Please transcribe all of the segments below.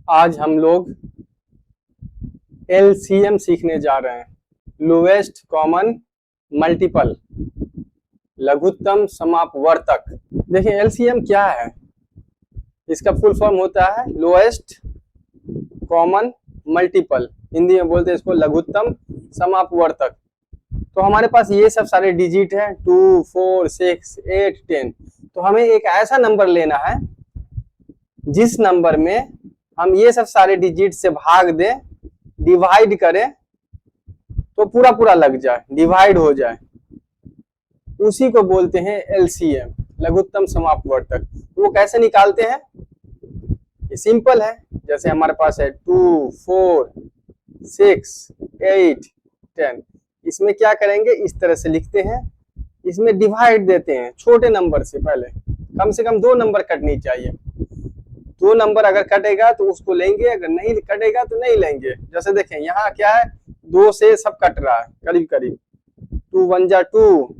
आज हम लोग एलसीएम सीखने जा रहे हैं। लोएस्ट कॉमन मल्टीपल, लघुत्तम समापवर्तक। देखिए एलसीएम क्या है, इसका फुल फॉर्म होता है लोएस्ट कॉमन मल्टीपल, हिंदी में बोलते हैं इसको लघुत्तम समापवर्तक। तो हमारे पास ये सब सारे डिजिट है 2, 4, 6, 8, 10। तो हमें एक ऐसा नंबर लेना है जिस नंबर में हम ये सब सारे डिजिट से भाग दें, डिवाइड करें तो पूरा पूरा लग जाए, डिवाइड हो जाए, उसी को बोलते हैं एलसीएम, लघुत्तम समापवर्तक। वो कैसे निकालते हैं, ये सिंपल है। जैसे हमारे पास है 2, 4, 6, 8, 10। इसमें क्या करेंगे, इस तरह से लिखते हैं, इसमें डिवाइड देते हैं छोटे नंबर से। पहले कम से कम 2 नंबर कटनी चाहिए, 2 नंबर अगर कटेगा तो उसको लेंगे, अगर नहीं कटेगा तो नहीं लेंगे। जैसे देखें यहाँ क्या है, 2 से सब कट रहा है करीब करीब। 2 1 जा 2,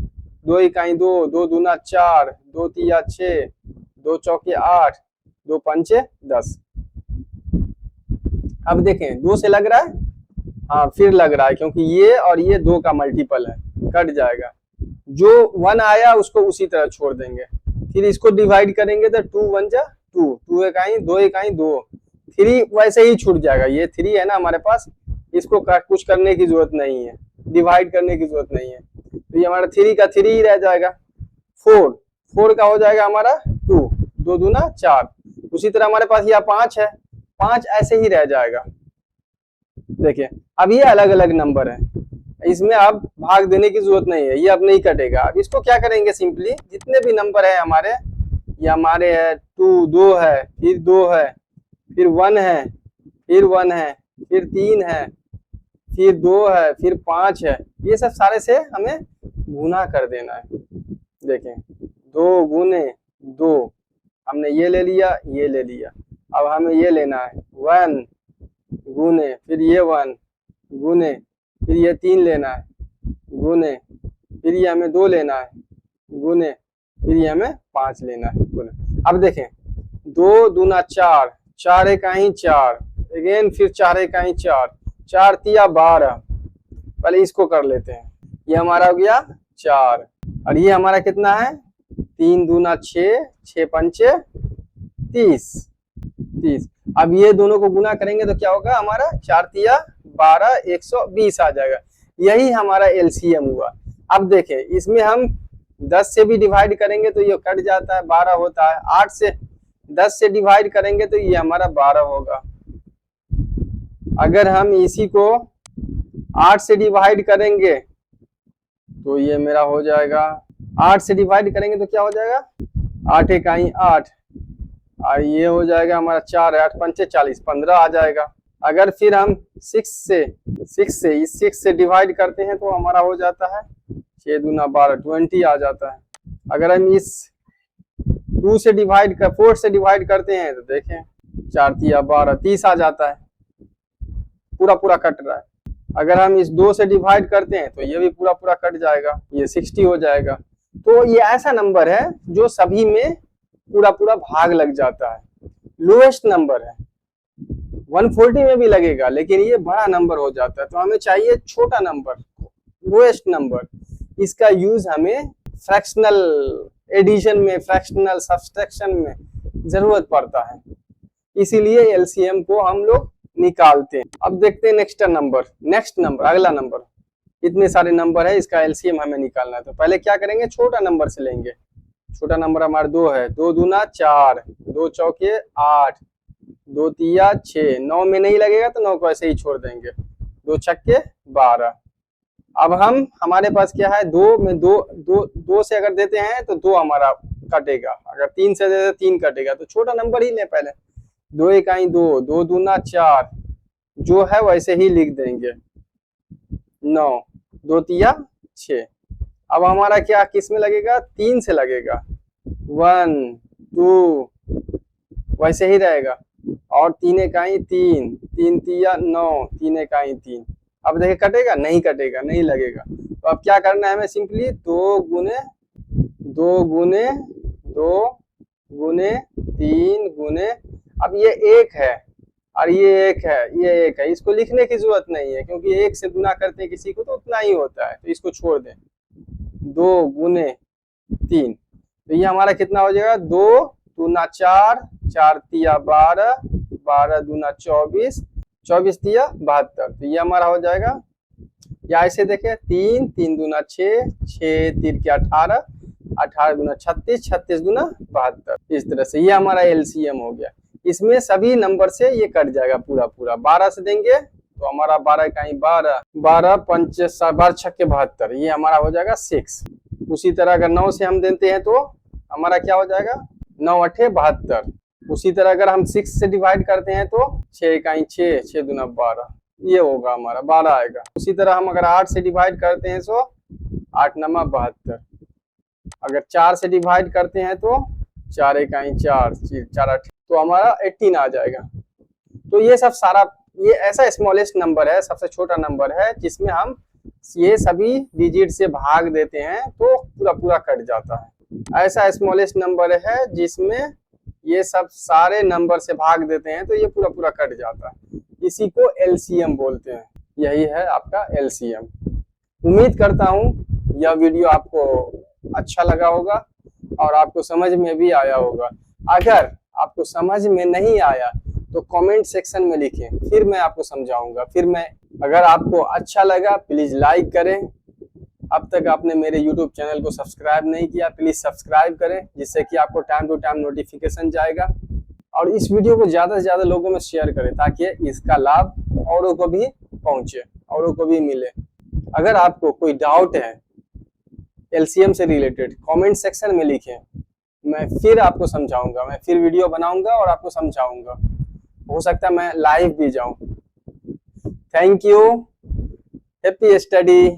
2 इकाई 2, 2 दूना 4, 2 तिया 6, 2 चौके 8, 2 पंचे 10। अब देखें 2 से लग रहा है, हाँ फिर लग रहा है, क्योंकि ये और ये 2 का मल्टीपल है, कट जाएगा। जो 1 आया उसको उसी तरह छोड़ देंगे। फिर इसको डिवाइड करेंगे तो 2 1 जा 2, 2 इकाई 2 इकाई 2, 3 वैसे ही छूट जाएगा। ये 3 है ना हमारे पास, इसको कुछ करने की जरूरत नहीं है, डिवाइड करने की जरूरत नहीं है। तो ये हमारा 3 का 3 ही रह जाएगा। 4 का हो जाएगा हमारा 2, 2 दूना 4। उसी तरह हमारे पास यहाँ 5 है, 5 ऐसे ही रह जाएगा। देखिए अब ये अलग अलग नंबर है, इसमें अब भाग देने की जरूरत नहीं है, ये अब नहीं कटेगा। अब इसको क्या करेंगे, सिंपली जितने भी नंबर है हमारे, ये हमारे है 2, 2 है, फिर 2 है, फिर 1 है, फिर 1 है, फिर 3 है, फिर 2 है, फिर 5 है, ये सब सारे से हमें गुना कर देना है। देखें 2 गुने 2, हमने ये ले लिया, ये ले लिया। अब हमें ये लेना है 1 गुने, फिर ये 1 गुने, फिर ये 3 लेना है गुने, फिर ये हमें 2 लेना है गुने, फिर ये हमें 5 लेना है गुने। अब देखें 2 दूना 4, 4 इकाई 4, अगेन फिर 4 इकाई 4, 4 तिया 12। पहले इसको कर लेते हैं, ये हमारा हो गया 4, और ये हमारा कितना है 3 दूना 6, 6 पंचे 30, 30। अब ये दोनों को गुना करेंगे तो क्या होगा, हमारा 4 तिया 12, 120 आ जाएगा। यही हमारा एलसीएम हुआ। अब देखें इसमें हम 10 से भी डिवाइड करेंगे तो ये कट जाता है, 12 होता है। 8 से 10 से डिवाइड करेंगे तो ये हमारा 12 होगा। अगर हम इसी को 8 से डिवाइड करेंगे तो ये मेरा हो जाएगा, 8 से डिवाइड करेंगे तो क्या हो जाएगा, 8 इकाई 8, और ये हो जाएगा हमारा 4, 8 पंचे 40, 15 आ जाएगा। अगर फिर हम 6 से डिवाइड करते हैं तो हमारा हो जाता है 6 दूना 12, 20 आ जाता है। अगर हम इस 4 से डिवाइड करते हैं तो देखें 4 तिया 12, 30 आ जाता है, पूरा पूरा कट रहा है। अगर हम इस 2 से डिवाइड करते हैं तो ये भी पूरा पूरा कट जाएगा, ये 60 हो जाएगा। तो ये ऐसा नंबर है जो सभी में पूरा पूरा भाग लग जाता है, लोएस्ट नंबर है। 140 में भी लगेगा लेकिन ये बड़ा नंबर हो जाता है। तो हमें चाहिए छोटा नंबर, लोएस्ट नंबर। इसका यूज हमें फ्रैक्शनल एडिशन में, फ्रैक्शनल सब्सट्रैक्शन में जरूरत पड़ता है, इसीलिए एलसीएम को हम लोग निकालते हैं। अब देखते हैं नेक्स्ट नंबर, अगला नंबर। इतने सारे नंबर है, इसका एलसीएम हमें निकालना है। तो पहले क्या करेंगे, छोटा नंबर से लेंगे। छोटा नंबर हमारा 2 है, 2 दूना 4, 2 चौके 8, 2 तिया 6, 9 में नहीं लगेगा तो 9 को ऐसे ही छोड़ देंगे, 2 छक्के 12। अब हमारे पास क्या है, 2 में 2 से अगर देते हैं तो 2 हमारा कटेगा, अगर 3 से देते 3 कटेगा। तो छोटा नंबर ही ले पहले, 2 इकाई 2, 2 दूना 4, जो है वैसे ही लिख देंगे 9, 2 तिया 6। अब हमारा क्या किस में लगेगा, 3 से लगेगा, 1 2 वैसे ही रहेगा, और 3 इकाई 3, 3 तिया 9, 3 इकाई 3। अब देखिए कटेगा, नहीं कटेगा, नहीं लगेगा। तो अब क्या करना है हमें, सिंपली 2 गुने 2 गुने 2 गुने 3 गुने, अब ये 1 है और ये एक है, ये एक है, इसको लिखने की जरूरत नहीं है क्योंकि एक से गुना करते हैं किसी को तो उतना ही होता है, तो इसको छोड़ दें। 2 गुने 3, तो ये हमारा कितना हो जाएगा, 2 दूना 4, 4 तिया 12, 12 दूना 24, 24 तिया 72, तो ये हमारा हो जाएगा। या ऐसे देखें, 3 3 दूना 6, 6 3 के 18, 18 दूना 36, 36 दूना 72, इस तरह से ये हमारा एलसीएम हो गया। इसमें सभी नंबर से ये कट जाएगा पूरा पूरा। 12 से देंगे तो हमारा 12 का 12, 12 पंच 12 छक्के 72, ये हमारा हो जाएगा 6। उसी तरह अगर 9 से हम देते हैं तो हमारा क्या हो जाएगा, 9 अठे 72। उसी तरह अगर हम 6 से डिवाइड करते हैं तो 6 का 6, 6 दूना 12, ये होगा हमारा 12 आएगा। उसी तरह हम अगर 8 से डिवाइड करते हैं तो 8 नमा 72। अगर 4 से डिवाइड करते हैं तो 4 एक 4, 4 8, तो हमारा 18 आ जाएगा। तो ये सब सारा, ये ऐसा स्मॉलेस्ट नंबर है, सबसे छोटा नंबर है जिसमें हम ये सभी डिजिट से भाग देते हैं तो पूरा पूरा कट जाता है। ऐसा स्मॉलेस्ट नंबर है जिसमें ये सब सारे नंबर से भाग देते हैं तो ये पूरा पूरा कट जाता है, इसी को एलसीएम बोलते हैं। यही है आपका एलसीएम। उम्मीद करता हूँ यह वीडियो आपको अच्छा लगा होगा और आपको समझ में भी आया होगा। अगर आपको समझ में नहीं आया तो कमेंट सेक्शन में लिखें, फिर मैं आपको समझाऊंगा। अगर आपको अच्छा लगा प्लीज लाइक करें। अब तक आपने मेरे YouTube चैनल को सब्सक्राइब नहीं किया, प्लीज सब्सक्राइब करें, जिससे कि आपको टाइम टू टाइम नोटिफिकेशन जाएगा। और इस वीडियो को ज्यादा से ज्यादा लोगों में शेयर करें ताकि इसका लाभ औरों को भी पहुंचे, औरों को भी मिले। अगर आपको कोई डाउट है एलसीएम से रिलेटेड, कमेंट सेक्शन में लिखें, मैं फिर आपको समझाऊंगा, मैं फिर वीडियो बनाऊंगा और आपको समझाऊंगा। हो सकता है मैं लाइव भी जाऊं। Thank you, happy study.